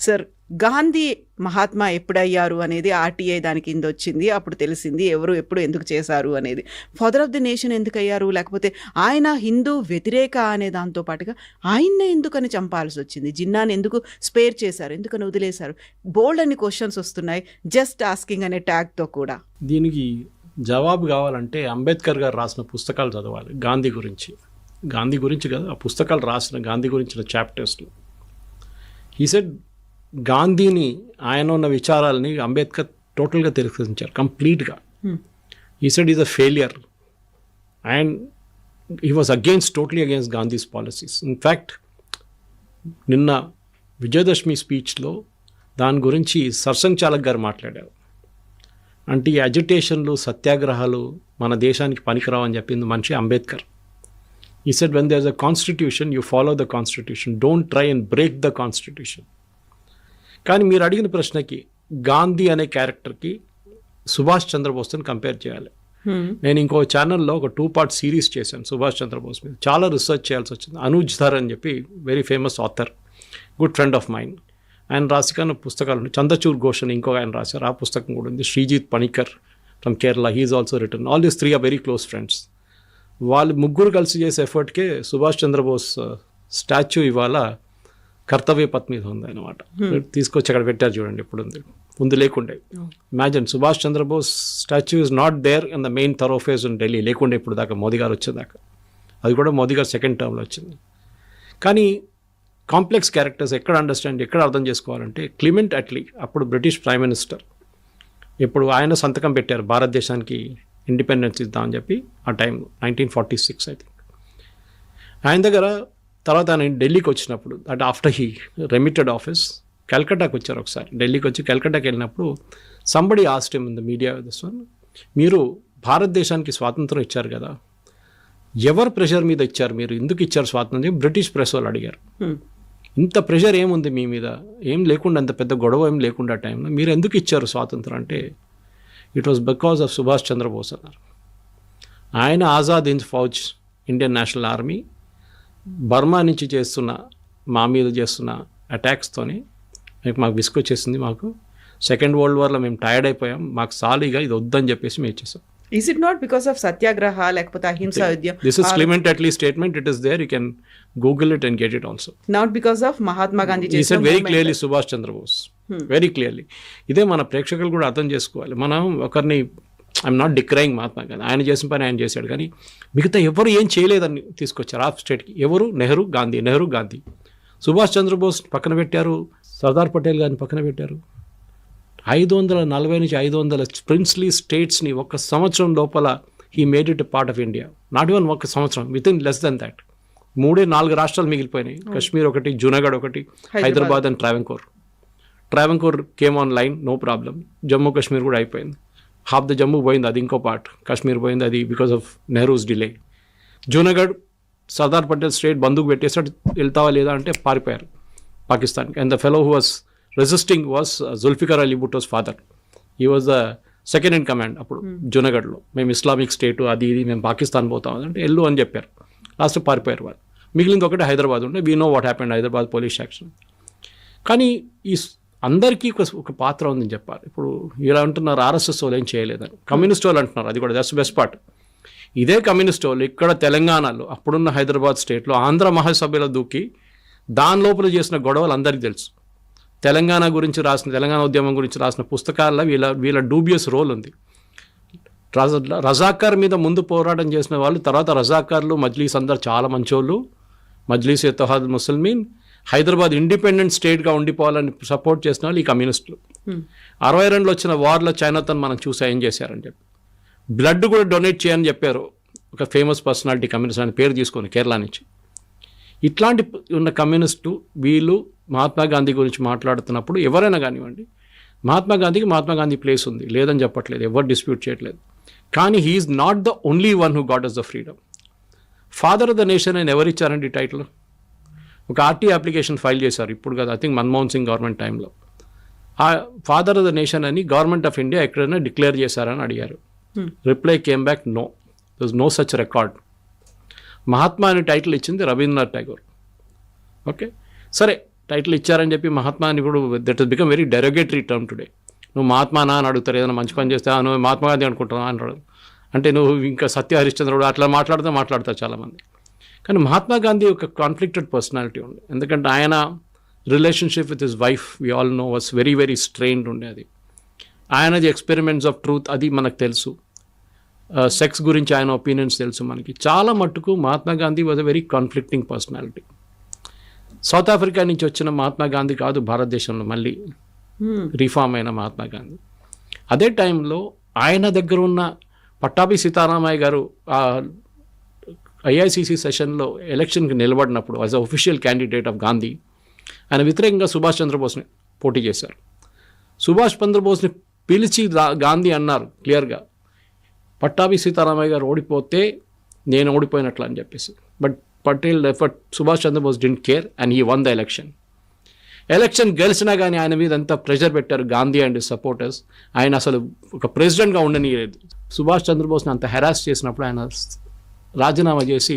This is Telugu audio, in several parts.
సార్, గాంధీ మహాత్మా ఎప్పుడయ్యారు అనేది ఆర్టీఐ దాని కింద వచ్చింది. అప్పుడు తెలిసింది ఎవరు ఎప్పుడు ఎందుకు చేశారు అనేది. ఫాదర్ ఆఫ్ ది నేషన్ ఎందుకు అయ్యారు, లేకపోతే ఆయన హిందూ వ్యతిరేక అనే దాంతో పాటుగా ఆయన్నే ఎందుకని చంపాల్సి వచ్చింది, జిన్నాని ఎందుకు స్పేర్ చేశారు, ఎందుకని వదిలేశారు, బోల్డ్ అన్ని క్వశ్చన్స్ వస్తున్నాయి జస్ట్ ఆస్కింగ్ అనే ట్యాగ్తో కూడా. దీనికి జవాబు కావాలంటే అంబేద్కర్ గారు రాసిన పుస్తకాలు చదవాలి గాంధీ గురించి కదా, ఆ పుస్తకాలు రాసిన గాంధీ గురించిన చాప్టర్స్లో హీ సెడ్ గాంధీని ఆయన ఉన్న విచారాలని అంబేద్కర్ టోటల్గా తిరస్కరించారు కంప్లీట్గా. ఈ said is a failure and he was totally against Gandhi's policies. In fact నిన్న విజయదశమి స్పీచ్లో దాని గురించి సర్సంగ్ చాలక్ గారు మాట్లాడారు. అంటే ఈ అజిటేషన్లు సత్యాగ్రహాలు మన దేశానికి పనికిరావని చెప్పింది మనిషి Ambedkar. He said when there is a constitution you follow the constitution, don't try and break the constitution. కానీ మీరు అడిగిన ప్రశ్నకి గాంధీ అనే క్యారెక్టర్కి సుభాష్ చంద్రబోస్ని కంపేర్ చేయాలి. నేను ఇంకో ఛానల్లో ఒక 2-part సిరీస్ చేశాను సుభాష్ చంద్రబోస్ మీద. చాలా రీసెర్చ్ చేయాల్సి వచ్చింది. అనూజ్ ధర్ అని చెప్పి very famous author, good friend of mind, ఆయన రాసిన పుస్తకాలు ఉన్నాయి. చంద్రచూర్ ఘోష్ అని ఇంకో ఆయన రాశారు, ఆ పుస్తకం కూడా ఉంది. Sreejith Panicker from Kerala, he's also return. All these 3 are very close friends. వాళ్ళు ముగ్గురు కలిసి చేసే ఎఫర్ట్కే సుభాష్ చంద్రబోస్ స్టాచ్యూ ఇవాళ కర్తవ్య పథ్ మీద ఉంది అనమాట. తీసుకొచ్చి అక్కడ పెట్టారు చూడండి, ఇప్పుడు ఉంది, ముందు లేకుండే. Imagine Subhash Chandrabose statue is not there in the main thoroughfare in Delhi, లేకుండే ఇప్పుడు దాకా మోదీ గారు వచ్చేదాకా. అది కూడా మోదీ గారు సెకండ్ టర్మ్లో వచ్చింది. కానీ కాంప్లెక్స్ క్యారెక్టర్స్ ఎక్కడ అర్థం చేసుకోవాలంటే క్లిమెంట్ అట్లీ, అప్పుడు బ్రిటిష్ ప్రైమ్ మినిస్టర్, ఇప్పుడు ఆయన సంతకం పెట్టారు భారతదేశానికి ఇండిపెండెన్స్ ఇద్దామని చెప్పి ఆ టైంలో 1946 ఐ థింక్. ఆయన దగ్గర తర్వాత ఆయన ఢిల్లీకి వచ్చినప్పుడు, అంటే ఆఫ్టర్ హీ రెమిటెడ్ ఆఫీస్, కల్కట్టాకి వచ్చారు ఒకసారి. ఢిల్లీకి వచ్చి కల్కట్టాకి వెళ్ళినప్పుడు somebody asked him in the media this one, మీరు భారతదేశానికి స్వాతంత్రం ఇచ్చారు కదా, ఎవరు ప్రెషర్ మీద ఇచ్చారు, మీరు ఎందుకు ఇచ్చారు స్వాతంత్రం? బ్రిటిష్ ప్రెస్ వాళ్ళు అడిగారు. ఇంత ప్రెషర్ ఏముంది మీ మీద, ఏం లేకుండా, అంత పెద్ద గొడవ ఏం లేకుండా టైంలో మీరు ఎందుకు ఇచ్చారు స్వాతంత్రం అంటే, it was because of Subhash Chandra Bose అన్నారు. ఆయన Azad Hind Fauj, Indian National Army Burma నుంచి మా మీద చేస్తున్న అటాక్స్తోని మాకు విసుకొచ్చేసింది. మాకు సెకండ్ వరల్డ్ వార్లో మేము టైర్డ్ అయిపోయాం, మాకు సాలీగా ఇది వద్దని చెప్పేసి మేము చేసాం. Is it not because of సత్యాగ్రహ లేకపోతే అహింసా యుద్ధం? This is Clement Attlee's statement. It is there. You can Google it and get it also. Not because of Mahatma Gandhi చేసిన. He said very clearly Subhash Chandrabose. Very clearly. ఇదే మన ప్రేక్షకులు కూడా అర్థం చేసుకోవాలి. మనం ఒకరిని ఐఎమ్ నాట్ డిక్రైయింగ్ మహాత్మా గాంధీ, ఆయన చేసిన పని ఆయన చేశాడు, కానీ మిగతా ఎవరు ఏం చేయలేదని తీసుకొచ్చారు ఆ స్టేట్కి. ఎవరు? నెహ్రూ గాంధీ. సుభాష్ చంద్రబోస్ పక్కన పెట్టారు, సర్దార్ పటేల్ గారిని పక్కన పెట్టారు. 540 నుంచి 500 ప్రిన్స్లీ స్టేట్స్ని ఒక సంవత్సరం లోపల he made it a part of India. Not even ఒక సంవత్సరం, with in less than that 3-4 రాష్ట్రాలు మిగిలిపోయినాయి. కశ్మీర్ ఒకటి, జూనాగఢ్ ఒకటి, Hyderabad and Travancore came on line, no problem. Jammu Kashmir కూడా అయిపోయింది. హాఫ్ ద జమ్మూ పోయింది, అది ఇంకో పార్ట్. కాశ్మీర్ పోయింది, అది because of Nehru's delay. Junagadh Sardar Patel state బందూకు పెట్టేసాడు, వెళ్తావా లేదా అంటే పారిపోయారు పాకిస్తాన్కి. And the fellow who was resisting was Zulfikar Ali Bhutto's father. He was the second in command అప్పుడు జూనాగఢ్లో. మేము ఇస్లామిక్ స్టేటు అది ఇది, మేము పాకిస్తాన్ పోతాం అంటే వెళ్ళు అని చెప్పారు. లాస్ట్ పారిపోయారు వాళ్ళు. మిగిలింది ఒకటి హైదరాబాద్ ఉంటే we know what happened, Hyderabad police action. కానీ ఈ అందరికీ ఒక పాత్ర ఉందని చెప్పాలి. ఇప్పుడు ఇలా అంటున్నారు ఆర్ఎస్ఎస్ వాళ్ళు ఏం చేయలేదని, కమ్యూనిస్ట్ వాళ్ళు అంటున్నారు, అది కూడా దట్స్ బెస్ట్ పార్ట్. ఇదే కమ్యూనిస్ట్ వాళ్ళు ఇక్కడ తెలంగాణలో, అప్పుడున్న హైదరాబాద్ స్టేట్లో ఆంధ్ర మహాసభలో దూకి దాని లోపల చేసిన గొడవలు అందరికీ తెలుసు. తెలంగాణ ఉద్యమం గురించి రాసిన పుస్తకాల్లో వీళ్ళ డూబియస్ రోల్ ఉంది. రజాకార్ మీద ముందు పోరాటం చేసిన వాళ్ళు, తర్వాత రజాకార్లు మజ్లీస్ అందరు చాలా మంచోళ్ళు. మజ్లీస్ ఇత్తహాద్ ముస్లిమీన్ హైదరాబాద్ ఇండిపెండెంట్ స్టేట్గా ఉండిపోవాలని సపోర్ట్ చేసిన వాళ్ళు ఈ కమ్యూనిస్టులు. 62లో వచ్చిన వార్లో చైనాతో మనం చూసా ఏం చేశారని చెప్పి. బ్లడ్ కూడా డొనేట్ చేయని చెప్పారు ఒక ఫేమస్ పర్సనాలిటీ, కమ్యూనిస్ట్ అని పేరు తీసుకొని కేరళ నుంచి. ఇట్లాంటి ఉన్న కమ్యూనిస్టు వీళ్ళు మహాత్మా గాంధీ గురించి మాట్లాడుతున్నప్పుడు ఎవరైనా కానివ్వండి, మహాత్మా గాంధీ ప్లేస్ ఉంది, లేదని చెప్పట్లేదు, ఎవరు డిస్ప్యూట్ చేయట్లేదు. కానీ he's not the only one who got us the freedom. Father of the nation అని ఎవరు ఇచ్చారండి టైటిల్? ఒక ఆర్టీ అప్లికేషన్ ఫైల్ చేశారు ఇప్పుడు కదా, I think Manmohan Singh government టైంలో. ఆ ఫాదర్ ఆఫ్ ద నేషన్ అని గవర్నమెంట్ ఆఫ్ ఇండియా ఎక్కడైనా డిక్లేర్ చేశారని అడిగారు. Reply came back no, there is no such record. Mahatma అనే టైటిల్ ఇచ్చింది రవీంద్రనాథ్ ఠాగూర్. ఓకే, సరే టైటిల్ ఇచ్చారని చెప్పి మహాత్మా అని ఇప్పుడు that is become very derogatory term today. నువ్వు మహాత్మానా అని అడుగుతారు, ఏదైనా మంచి పని చేస్తే నువ్వు మహాత్మా గాంధీ అనుకుంటున్నావు అంటాడు. అంటే నువ్వు ఇంకా సత్య హరిశ్చంద్రుడు అట్లా మాట్లాడతారు చాలామంది. కానీ మహాత్మా గాంధీ ఒక కాన్ఫ్లిక్టెడ్ పర్సనాలిటీ ఉంది. ఎందుకంటే ఆయన relationship with his wife we all know was very very strained ఉండేది. ఆయనది ఎక్స్పెరిమెంట్స్ ఆఫ్ ట్రూత్ అది మనకు తెలుసు. సెక్స్ గురించి ఆయన ఒపీనియన్స్ తెలుసు మనకి. చాలా మట్టుకు Mahatma Gandhi was a very conflicting personality. South Africa నుంచి వచ్చిన మహాత్మా గాంధీ కాదు భారతదేశంలో మళ్ళీ రీఫార్మ్ అయిన మహాత్మా గాంధీ. అదే టైంలో ఆయన దగ్గర ఉన్న పట్టాభి సీతారామయ్య గారు ఐఐసిసి సెషన్లో ఎలక్షన్కి నిలబడినప్పుడు as a official candidate of Gandhi ఆయన వ్యతిరేకంగా సుభాష్ చంద్రబోస్ని పోటీ చేశారు. సుభాష్ చంద్రబోస్ని పిలిచి గాంధీ అన్నారు క్లియర్గా, పట్టాభి సీతారామయ్య గారు ఓడిపోతే నేను ఓడిపోయినట్లు అని చెప్పేసి. But Subhash Chandrabose didn't care and he won the election గెలిచినా కానీ ఆయన మీద అంతా ప్రెషర్ పెట్టారు గాంధీ అండ్ సపోర్టర్స్. ఆయన అసలు ఒక ప్రెసిడెంట్గా ఉండనియలేదు. సుభాష్ చంద్రబోస్ని అంత హెరాస్ చేసినప్పుడు ఆయన రాజీనామా చేసి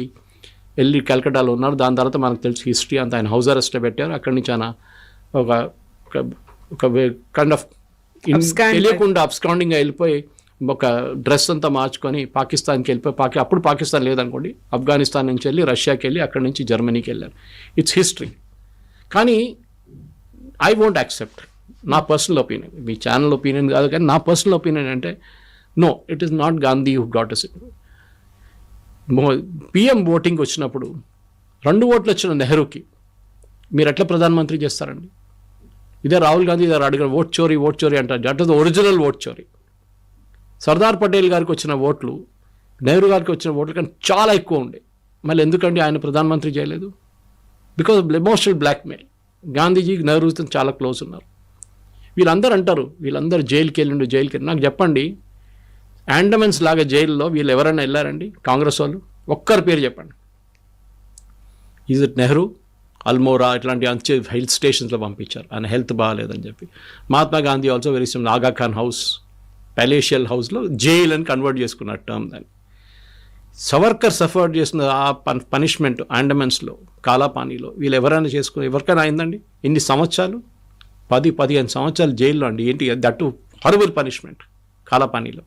వెళ్ళి కలకట్టాలో ఉన్నారు. దాని తర్వాత మనకు తెలుసు హిస్టరీ అంతా. ఆయన హౌస్ అరెస్ట్లో పెట్టారు. అక్కడి నుంచి ఆయన ఒక కైండ్ ఆఫ్ తెలియకుండా అబ్స్కాండింగ్గా వెళ్ళిపోయి ఒక డ్రెస్ అంతా మార్చుకొని పాకిస్తాన్కి వెళ్ళిపోయి అప్పుడు పాకిస్తాన్ లేదనుకోండి, ఆఫ్ఘనిస్తాన్ నుంచి వెళ్ళి రష్యాకి వెళ్ళి అక్కడి నుంచి జర్మనీకి వెళ్ళారు. It's history. కానీ ఐ వోంట్ యాక్సెప్ట్, నా పర్సనల్ ఒపీనియన్, మీ ఛానల్ ఒపీనియన్ కాదు కానీ నా పర్సనల్ ఒపీనియన్ అంటే no, it is not Gandhi who got us. PM voting వచ్చినప్పుడు 2 ఓట్లు వచ్చిన నెహ్రూకి మీరు ఎట్లా ప్రధానమంత్రి చేస్తారండి? ఇదే రాహుల్ గాంధీ గారు అడిగిన ఓట్ చోరీ అంటారు. That is the original vote చోరీ. సర్దార్ పటేల్ గారికి వచ్చిన ఓట్లు నెహ్రూ గారికి వచ్చిన ఓట్లు కానీ చాలా ఎక్కువ ఉండే. మళ్ళీ ఎందుకండి ఆయన ప్రధానమంత్రి చేయలేదు? Because of emotional blackmail. Gandhiji నెహ్రూతో చాలా క్లోజ్ ఉన్నారు. వీళ్ళందరూ అంటారు వీళ్ళందరూ జైలుకి వెళ్ళి. నాకు చెప్పండి, అండమన్స్ లాగా జైల్లో వీళ్ళు ఎవరైనా వెళ్ళారండి కాంగ్రెస్ వాళ్ళు? ఒక్కరి పేరు చెప్పండి. ఈజ్ ఇట్ నెహ్రూ, అల్మోరా ఇట్లాంటి అంచే హిల్ స్టేషన్స్లో పంపించారు ఆయన హెల్త్ బాగాలేదని చెప్పి. Mahatma Gandhi also very SIM ఆగా ఖాన్ హౌస్, ప్యాలేషియల్ హౌస్లో జైల్ అని కన్వర్ట్ చేసుకున్నారు టర్మ్ దాన్ని. సవర్కర్ సఫర్ చేసిన ఆ పనిష్మెంట్ అండమన్స్లో కాలాపానీలో వీళ్ళు ఎవరైనా ఎవరికైనా అయిందండి? ఇన్ని సంవత్సరాలు 10-15 సంవత్సరాలు జైల్లో అండి. ఏంటి దట్టు హారబుల్ పనిష్మెంట్ కాలాపానీలో.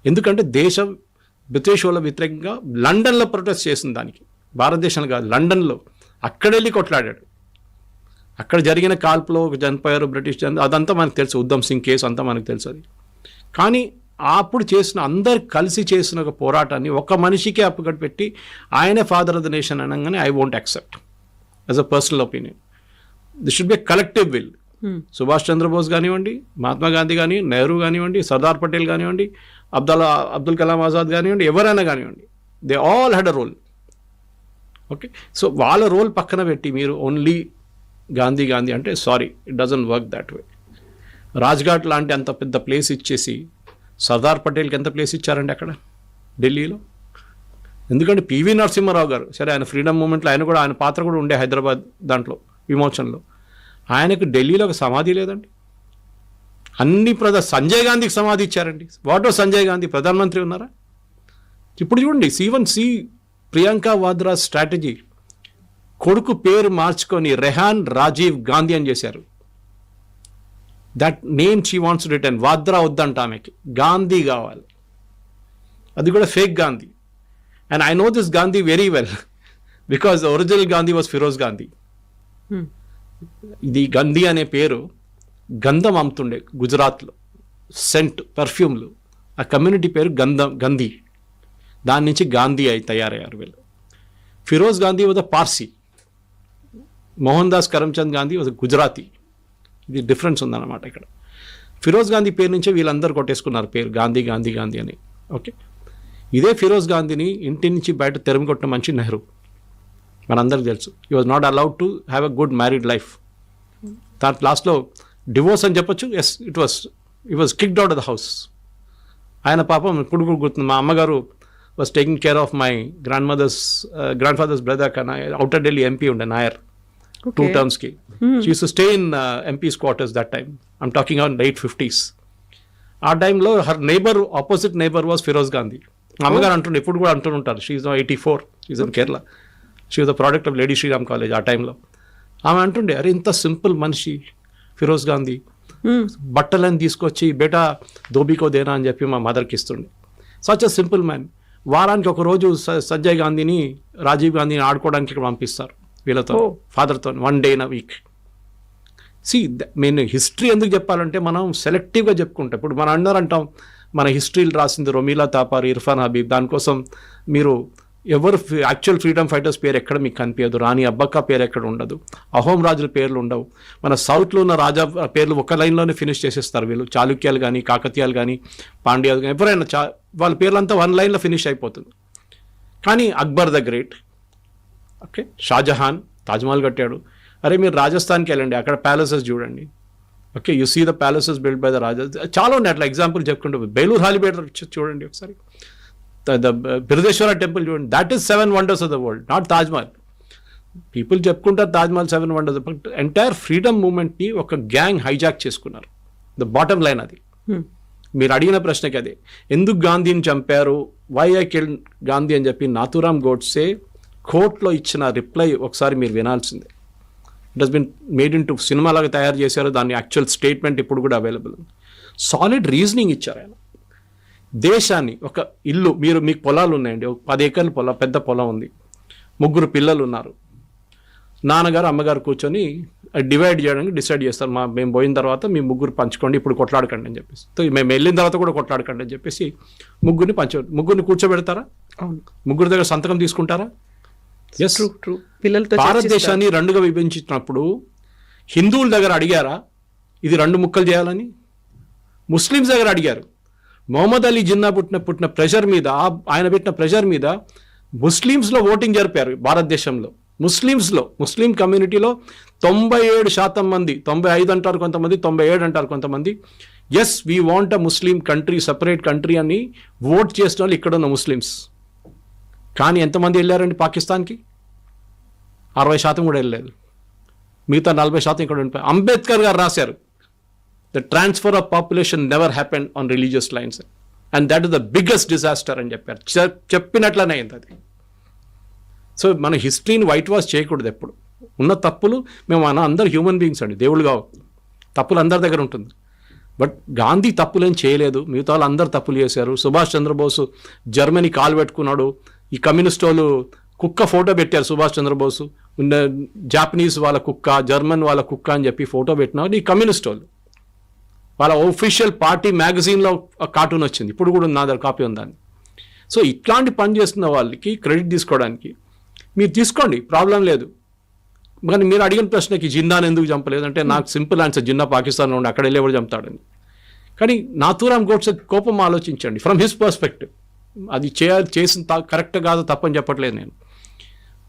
ఎందుకంటే దేశం బ్రిటిష్ వాళ్ళ వ్యతిరేకంగా లండన్లో ప్రొటెస్ట్ చేసిన దానికి, భారతదేశంలో కాదు లండన్లో, అక్కడెళ్ళి కొట్లాడాడు. అక్కడ జరిగిన కాల్పులో చనిపోయారు బ్రిటిష్ అదంతా మనకు తెలుసు. ఉద్దమ్ సింగ్ కేసు అంతా మనకు తెలుసు అది. కానీ అప్పుడు చేసిన అందరు కలిసి చేసిన ఒక పోరాటాన్ని ఒక మనిషికే అప్పుగట్టు పెట్టి ఆయనే ఫాదర్ ఆఫ్ ద నేషన్ అనగానే I won't accept as a personal opinion. This should be a collective will. Subhash Chandrabose కానివ్వండి, మహాత్మా గాంధీ కానీ, నెహ్రూ కానివ్వండి, సర్దార్ పటేల్ కానివ్వండి, అబ్దుల్ కలాం ఆజాద్ కానివ్వండి, ఎవరైనా కానివ్వండి, they all had a role. Okay, so వాళ్ళ రోల్ పక్కన పెట్టి మీరు ఓన్లీ గాంధీ అంటే sorry, it doesn't work that way. Rajghat లాంటి అంత పెద్ద ప్లేస్ ఇచ్చేసి సర్దార్ పటేల్కి ఎంత ప్లేస్ ఇచ్చారండి అక్కడ ఢిల్లీలో? ఎందుకంటే పివి నరసింహారావు గారు, సరే ఆయన ఫ్రీడమ్ మూమెంట్లో ఆయన పాత్ర కూడా ఉండే హైదరాబాద్ దాంట్లో విమోచనలో. ఆయనకు ఢిల్లీలో ఒక సమాధి లేదండి. అన్ని సంజయ్ గాంధీకి సమాధి ఇచ్చారండి. What was Sanjay Gandhi? ప్రధానమంత్రి ఉన్నారా? ఇప్పుడు చూడండి, సి ప్రియాంక వాద్రా స్ట్రాటజీ, కొడుకు పేరు మార్చుకొని రెహాన్ రాజీవ్ గాంధీ అని చేశారు. That name she wants to return. Vadra వద్దంట ఆమెకి, గాంధీ కావాలి. అది కూడా fake Gandhi. And I know this Gandhi very well because the original Gandhi was Feroze Gandhi. ఇది గంధీ అనే పేరు గంధం అమ్ముతుండే గుజరాత్లో, సెంట్ పర్ఫ్యూమ్లు. ఆ కమ్యూనిటీ పేరు గంధీ. దాని నుంచి గాంధీ తయారయ్యారు వీళ్ళు. Feroze Gandhi was a Parsi. Mohan Das Karamchand Gandhi was Gujarati. ఇది డిఫరెన్స్ ఉందన్నమాట ఇక్కడ. ఫిరోజ్ గాంధీ పేరు నుంచే వీళ్ళందరూ కొట్టేసుకున్నారు పేరు గాంధీ అని. ఓకే, ఇదే ఫిరోజ్ గాంధీని ఇంటి నుంచి బయట తెరమి కొట్టిన మనిషి నెహ్రూ, మనందరికీ తెలుసు. He was not allowed to have a good married life. దాని లాస్ట్లో డివోర్స్ అని చెప్పొచ్చు. Yes, it was kicked out of the house. ఆయన పాపం ఇప్పుడు కూడా గుర్తుంది. మా అమ్మగారు was taking care of my grandfather's brother కన్నా అవుటర్ ఢిల్లీ ఎంపీ ఉండే Nair 2 terms ki. She used to stay in MP's quarters that time. I'm talking on late 50s. ఆ టైంలో her opposite neighbor was Firoz Gandhi. అమ్మగారు అంటుండే, ఇప్పుడు కూడా అంటుంటారు. She is 84, she is in Kerala. She was the product of lady Shriram college ఆ టైంలో. ఆమె అంటుండే, అరే ఇంత సింపుల్ మనిషి ఫిరోజ్ గాంధీ, బట్టలని తీసుకొచ్చి బేటా దోబీకో దేనా అని చెప్పి మా మదర్కి ఇస్తుండే. Such a simple man. వారానికి ఒక రోజు సంజయ్ గాంధీని, రాజీవ్ గాంధీని ఆడుకోవడానికి ఇక్కడ పంపిస్తారు వీళ్ళతో, ఫాదర్తో, 1 day in a week. నేను హిస్టరీ ఎందుకు చెప్పాలంటే మనం సెలెక్టివ్గా చెప్పుకుంటాం. ఇప్పుడు మనం అందరూ అంటాం మన హిస్టరీలు రాసింది రొమీలా తాపార్, ఇర్ఫాన్ హబీబ్, దానికోసం మీరు ఎవరు యాక్చువల్ ఫ్రీడమ్ ఫైటర్స్ పేరు ఎక్కడ మీకు కనిపించదు, రాణి అబ్బక్క పేరు ఎక్కడ ఉండదు, అహోం రాజుల పేర్లు ఉండవు. మన సౌత్లో ఉన్న రాజా పేర్లు ఒక లైన్లోనే ఫినిష్ చేసేస్తారు వీళ్ళు. చాళుక్యాలు కానీ, కాకతీయాలు కానీ, పాండ్యాలు కానీ, ఎవరైనా వాళ్ళ పేర్లంతా 1 లైన్లో ఫినిష్ అయిపోతుంది. కానీ Akbar the great, okay, Shahjahan Taj Mahal కట్టాడు. అరే మీరు రాజస్థాన్కి వెళ్ళండి, అక్కడ ప్యాలెసెస్ చూడండి. Okay, you see the palaces build by the raja. చాలా ఉన్నాయి అట్లా ఎగ్జాంపుల్ చెప్పుకుంటూ. బేలూర్ హాలిబేట్ చూడండి ఒకసారి, ద బిరుదేశ్వర టెంపుల్ చూడండి. That is 7 wonders of the world, not Taj Mahal. People చెప్పుకుంటారు Taj Mahal 7 wonders, but entire freedom మూమెంట్ని ఒక గ్యాంగ్ హైజాక్ చేసుకున్నారు. ద బాటమ్ లైన్ అది. మీరు అడిగిన ప్రశ్నకి అదే, ఎందుకు గాంధీని చంపారు, వై ఐ కిల్డ్ గాంధీ అని చెప్పి నాథూరామ్ గోడ్సే కోర్టులో ఇచ్చిన రిప్లై ఒకసారి మీరు వినాల్సిందే. It has been made in to cinema లాగా తయారు చేశారు, దాని యాక్చువల్ స్టేట్మెంట్ ఇప్పుడు కూడా అవైలబుల్. సాలిడ్ రీజనింగ్ ఇచ్చారు ఆయన. దేశాన్ని, ఒక ఇల్లు, మీకు పొలాలు ఉన్నాయండి, 10 acres పొలం, పెద్ద పొలం ఉంది, 3 పిల్లలు ఉన్నారు, నాన్నగారు అమ్మగారు కూర్చొని డివైడ్ చేయడానికి డిసైడ్ చేస్తారు. మేము పోయిన తర్వాత మీ 3 పంచుకోండి, ఇప్పుడు కొట్లాడకండి అని చెప్పేసి. మేము వెళ్ళిన తర్వాత కూడా కొట్లాడకండి అని చెప్పేసి ముగ్గురిని కూర్చోబెడతారా? 3 దగ్గర సంతకం తీసుకుంటారా? ఎస్, పిల్లలతో భారతదేశాన్ని 2గా విభజించినప్పుడు హిందువుల దగ్గర అడిగారా ఇది 2 ముక్కలు చేయాలని? ముస్లిమ్స్ దగ్గర అడిగారు. మొహమ్మద్ అలీ జిన్నా పుట్టిన ప్రెషర్ మీద, ఆయన పెట్టిన ప్రెషర్ మీద ముస్లిమ్స్లో ఓటింగ్ జరిపారు భారతదేశంలో. ముస్లిం కమ్యూనిటీలో 97% మంది, 95 అంటారు కొంతమంది, 97 అంటారు కొంతమంది, yes we want a Muslim country, separate country అని ఓట్ చేసిన వాళ్ళు ఇక్కడ ఉన్న ముస్లిమ్స్. కానీ ఎంతమంది వెళ్ళారండి పాకిస్తాన్కి? 60% కూడా వెళ్ళలేదు. మిగతా 40% ఇక్కడ ఉండిపోయి. అంబేద్కర్ గారు రాశారు, the transfer of population never happened on religious lines and that is the biggest disaster అని చెప్పారు. చెప్పినట్లనే అయింది అది. సో మన హిస్టరీని వైట్ వాష్ చేయకూడదు ఎప్పుడు. ఉన్న తప్పులు, మేము అందరు హ్యూమన్ బీయింగ్స్ అండి, దేవుళ్ళు కావు, తప్పులు అందరి దగ్గర ఉంటుంది. బట్ గాంధీ తప్పులేం చేయలేదు, మిగతా వాళ్ళు అందరు తప్పులు చేశారు. సుభాష్ చంద్రబోసు జర్మనీ కాలు పెట్టుకున్నాడు, ఈ కమ్యూనిస్ట్ వాళ్ళు కుక్క ఫోటో పెట్టారు సుభాష్ చంద్రబోసు, జాపనీస్ వాళ్ళ కుక్క, జర్మన్ వాళ్ళ కుక్క అని చెప్పి ఫోటో పెట్టినారు ఈ కమ్యూనిస్ట్ వాళ్ళు. వాళ్ళ ఒఫీషియల్ పార్టీ మ్యాగజైన్లో కార్టూన్ వచ్చింది, ఇప్పుడు కూడా నా దగ్గర కాపీ ఉందని. సో ఇట్లాంటి పని చేస్తున్న వాళ్ళకి క్రెడిట్ తీసుకోవడానికి మీరు తీసుకోండి, ప్రాబ్లం లేదు. కానీ మీరు అడిగిన ప్రశ్నకి జిన్నాను ఎందుకు చంపలేదు అంటే నాకు సింపుల్ ఆన్సర్, జిన్నా పాకిస్తాన్లో ఉండి అక్కడ వెళ్ళి ఎవరు చంపుతాడని. కానీ నాథూరామ్ గోడ్సే కోపం ఆలోచించండి ఫ్రమ్ హిస్ పర్స్పెక్టివ్. అది చేసిన కరెక్ట్ కాదు, తప్పని చెప్పట్లేదు నేను.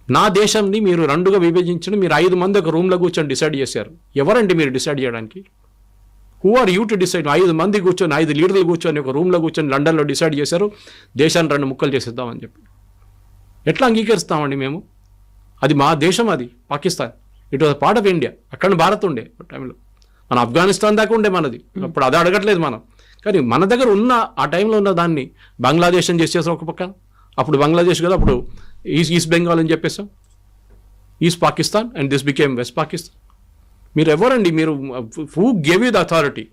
నా దేశాన్ని మీరు 2గా విభజించడం, మీరు 5 మంది ఒక రూమ్లో కూర్చొని డిసైడ్ చేశారు. ఎవరండి మీరు డిసైడ్ చేయడానికి? Who are you to decide? 5 మంది కూర్చొని, 5 లీడర్లు కూర్చొని ఒక రూమ్లో కూర్చొని లండన్లో డిసైడ్ చేశారు దేశాన్ని 2 ముక్కలు చేసేద్దామని చెప్పి. ఎట్లా అంగీకరిస్తామండి మేము? అది మా దేశం, అది Pakistan. It was part of India. అక్కడ భారత్ ఉండే టైంలో, మన ఆఫ్ఘనిస్తాన్ దాకా ఉండే మనది. అప్పుడు అది అడగట్లేదు మనం. కానీ మన దగ్గర ఉన్న ఆ టైంలో ఉన్న దాన్ని బంగ్లాదేశ్ అని చేసేసాం ఒక పక్కన. అప్పుడు బంగ్లాదేశ్ కదా, అప్పుడు ఈస్ట్ బెంగాల్ అని చెప్పేసాం, east Pakistan, and this became west Pakistan. మీరు ఎవరండి? మీరు who gave you the authority?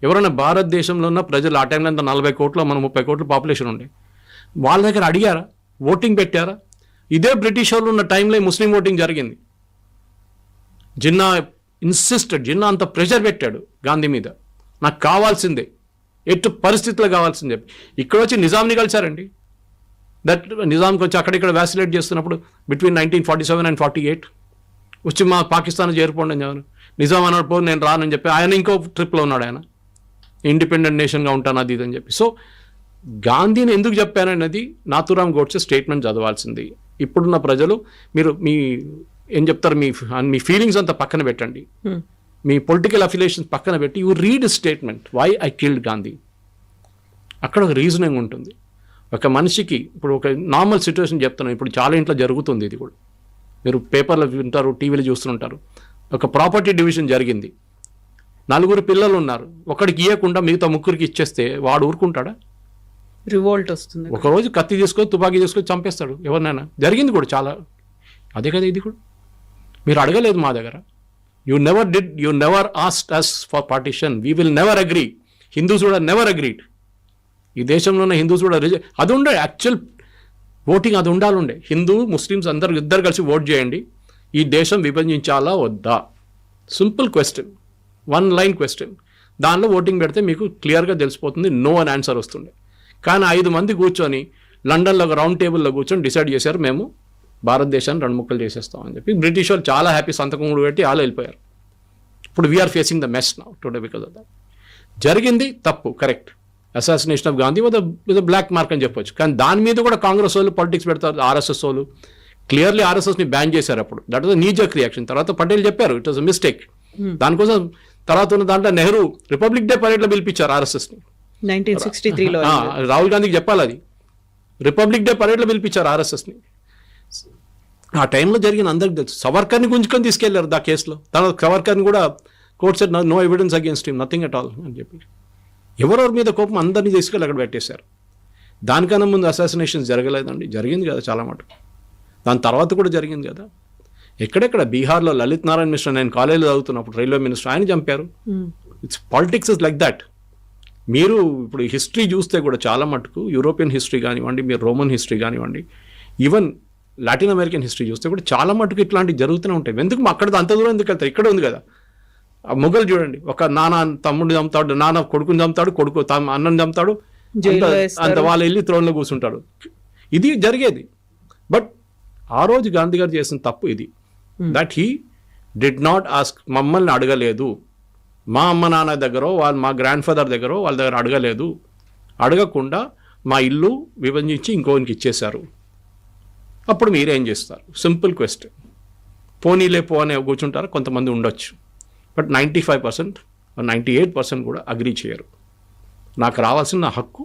ఎవరైనా భారతదేశంలో ఉన్న ప్రజలు ఆ టైంలో అంతా 40 కోట్లు, మన 30 కోట్ల పాపులేషన్ ఉండే, వాళ్ళ దగ్గర అడిగారా? ఓటింగ్ పెట్టారా? ఇదే బ్రిటిష్ వాళ్ళు ఉన్న టైంలో ముస్లిం ఓటింగ్ జరిగింది. జిన్నా జిన్నా అంత ప్రెషర్ పెట్టాడు గాంధీ మీద, నాకు కావాల్సిందే, ఎటు పరిస్థితుల్లో కావాల్సిందే. ఇక్కడ వచ్చి నిజాంని కలిశారండి. దట్ నిజాంకి వచ్చి అక్కడిక్కడ వ్యాసిలేట్ చేస్తున్నప్పుడు బిట్వీన్ 1947 and 48 వచ్చి మా పాకిస్తాన్ చేరిపోండి అని చెప్పాను. నిజాం అన్నాడు, పో నేను రానని చెప్పి ఆయన ఇంకో ట్రిప్లో ఉన్నాడు. ఆయన ఇండిపెండెంట్ నేషన్గా ఉంటాను అది ఇది అని చెప్పి. సో గాంధీని ఎందుకు చెప్పానన్నది నాథూరామ్ గోడ్సే స్టేట్మెంట్ చదవాల్సింది. ఇప్పుడున్న ప్రజలు మీరు ఏం చెప్తారు, మీ ఫీలింగ్స్ అంతా పక్కన పెట్టండి, మీ పొలిటికల్ అఫిలియేషన్స్ పక్కన పెట్టి you read statement why I killed Gandhi. అక్కడ ఒక రీజనింగ్ ఉంటుంది. ఒక మనిషికి ఇప్పుడు ఒక నార్మల్ సిచ్యువేషన్ చెప్తున్నాను, ఇప్పుడు చాలా ఇంట్లో జరుగుతుంది ఇది కూడా, మీరు పేపర్లో వింటారు, టీవీలో చూస్తుంటారు. ఒక ప్రాపర్టీ డివిజన్ జరిగింది, 4 పిల్లలు ఉన్నారు, ఒకడికి ఇవ్వకుండా మిగతా 3కి ఇచ్చేస్తే వాడు ఊరుకుంటాడా? రివోల్ట్ వస్తుంది. ఒకరోజు కత్తి తీసుకొని, తుపాకీ తీసుకొని చంపేస్తాడు ఎవరినైనా. జరిగింది కూడా చాలా. అదే కదా ఇది కూడా. మీరు అడగలేదు మా దగ్గర. You never asked us for partition. We will never agree. Hindus కూడా నెవర్ అగ్రీడ్. ఈ దేశంలో ఉన్న హిందూస్ కూడా అది ఉండే యాక్చువల్ ఓటింగ్, అది ఉండాలండే. హిందూ ముస్లిమ్స్ అందరు ఇద్దరు కలిసి ఓట్ చేయండి, ఈ దేశం విభజించాలా వద్దా, సింపుల్ క్వశ్చన్, 1 లైన్ క్వశ్చన్. దానిలో ఓటింగ్ పెడితే మీకు క్లియర్గా తెలిసిపోతుంది, నో అని ఆన్సర్ వస్తుండే. కానీ 5 మంది కూర్చొని లండన్లో ఒక రౌండ్ టేబుల్లో కూర్చొని డిసైడ్ చేశారు, మేము భారతదేశాన్ని 2 ముక్కలు చేసేస్తామని చెప్పి. బ్రిటిష్ వాళ్ళు చాలా హ్యాపీ, సంతకం కూడా పెట్టి వాళ్ళు వెళ్ళిపోయారు. ఇప్పుడు we're facing the mess now today because of that. జరిగింది తప్పు, correct. Assassination of Gandhi with black mark అని చెప్పొచ్చు. కానీ దాని మీద కూడా కాంగ్రెస్ వాళ్ళు పాలిటిక్స్ పెడతారు, ఆర్ఎస్ఎస్ వాళ్ళు క్లియర్లీ ఆర్ఎస్ఎస్ని బ్యాన్ చేశారు అప్పుడు. That was knee jerk reaction. తర్వాత పటేల్ చెప్పారు ఇట్ వాజ్ అ మిస్టేక్. దానికోసం తర్వాత ఉన్న దాంట్లో నెహ్రూ రిపబ్లిక్ డే పరేడ్లో పిలిపించారు ఆర్ఎస్ఎస్ని 1963లో. రాహుల్ గాంధీకి చెప్పాలి, అది రిపబ్లిక్ డే పరేడ్లో పిలిపించారు ఆర్ఎస్ఎస్ని. ఆ టైంలో జరిగిన అందరికి తెలుసు. సవర్కర్ని గుంజుకొని తీసుకెళ్లారు దా కేసులో. తర్వాత సవర్కర్ని కూడా court said no evidence against him, nothing at all అని చెప్పి. ఎవరెవరి మీద కోపం అందరినీ తీసుకెళ్ళి అక్కడ పెట్టేశారు. దానికన్నా ముందు అసాసినేషన్స్ జరగలేదండి, జరిగింది కదా చాలా మటుకు. దాని తర్వాత కూడా జరిగింది కదా. ఎక్కడెక్కడ బీహార్లో లలిత్ నారాయణ మిశ్రా, నేను కాలేజీలో చదువుతున్నప్పుడు రైల్వే మినిస్టర్, ఆయన చంపారు. It's politics is like that. మీరు ఇప్పుడు హిస్టరీ చూస్తే కూడా చాలా మటుకు యూరోపియన్ హిస్టరీ కానివ్వండి, మీరు రోమన్ హిస్టరీ కానివ్వండి, ఈవెన్ లాటిన్ అమెరికన్ హిస్టరీ చూస్తే కూడా చాలా మటుకు ఇట్లాంటివి జరుగుతూనే ఉంటాయి. ఎందుకు అక్కడ అంత దూరం ఎందుకు వెళ్తారు? ఇక్కడ ఉంది కదా. మొఘల్ చూడండి, ఒక నాన్న తమ్ముడిని చంపుతాడు, నాన్న కొడుకుని చంపుతాడు, కొడుకు అన్నని చంపుతాడు, అంత వాళ్ళు వెళ్ళి త్రోన్లో కూర్చుంటాడు. ఇది జరిగేది. బట్ ఆ రోజు గాంధీ గారు చేసిన తప్పు ఇది, that he did not ask. మమ్మల్ని అడగలేదు, మా అమ్మ నాన్న దగ్గర, మా గ్రాండ్ ఫాదర్ దగ్గర, వాళ్ళ దగ్గర అడగలేదు. అడగకుండా మా ఇల్లు విభజించి ఇంకోనికి ఇచ్చేశారు. అప్పుడు మీరేం చేస్తారు? Simple question. పోనీలే పో అనే కూర్చుంటారు, కొంతమంది ఉండొచ్చు. బట్ 95% 98% కూడా అగ్రీ చేయరు. నాకు రావాల్సిన హక్కు,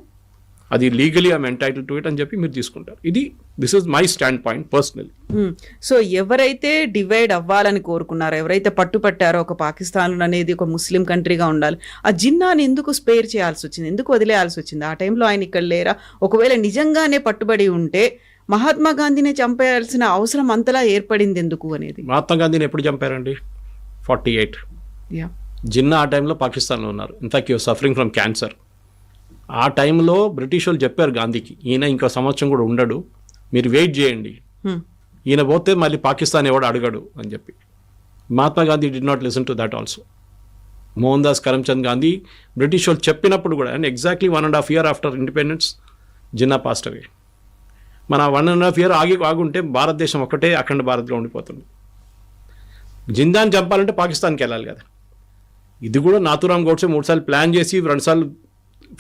అది legally I'm entitled to it అని చెప్పి మీరు తీసుకుంటారు. This is my stand point personally. So ఎవరైతే డివైడ్ అవ్వాలని కోరుకున్నారో, ఎవరైతే పట్టుపట్టారో ఒక పాకిస్తాన్ అనేది ఒక ముస్లిం కంట్రీగా ఉండాలి, ఆ జిన్నాని ఎందుకు స్పేర్ చేయాల్సి వచ్చింది, ఎందుకు వదిలేయాల్సి వచ్చింది? ఆ టైంలో ఆయన ఇక్కడ లేరా? ఒకవేళ నిజంగానే పట్టుబడి ఉంటే మహాత్మా గాంధీని చంపేయాల్సిన అవసరం అంతలా ఏర్పడింది ఎందుకు అనేది. మహాత్మా గాంధీని ఎప్పుడు చంపారండి? 48. జిన్నా ఆ టైంలో పాకిస్తాన్లో ఉన్నారు. In fact you're suffering from cancer. ఆ టైంలో బ్రిటిష్ వాళ్ళు చెప్పారు గాంధీకి, ఈయన ఇంకో సంవత్సరం కూడా ఉండడు, మీరు వెయిట్ చేయండి, ఈయన పోతే మళ్ళీ పాకిస్తాన్ ఎవడు అడగడు అని చెప్పి. Mahatma Gandhi did not listen to that also. Mohan Das Karamchand Gandhi British వాళ్ళు చెప్పినప్పుడు కూడా, and exactly 1.5 years after independence Jinnah passed away. మన 1.5 years ఆగుంటే భారతదేశం ఒక్కటే అఖండ భారత్లో ఉండిపోతుంది. జిన్నాని చంపాలంటే పాకిస్తాన్కి వెళ్ళాలి కదా. ఇది కూడా నాథూరామ్ గోడ్సే 3 సార్లు ప్లాన్ చేసి 2 సార్లు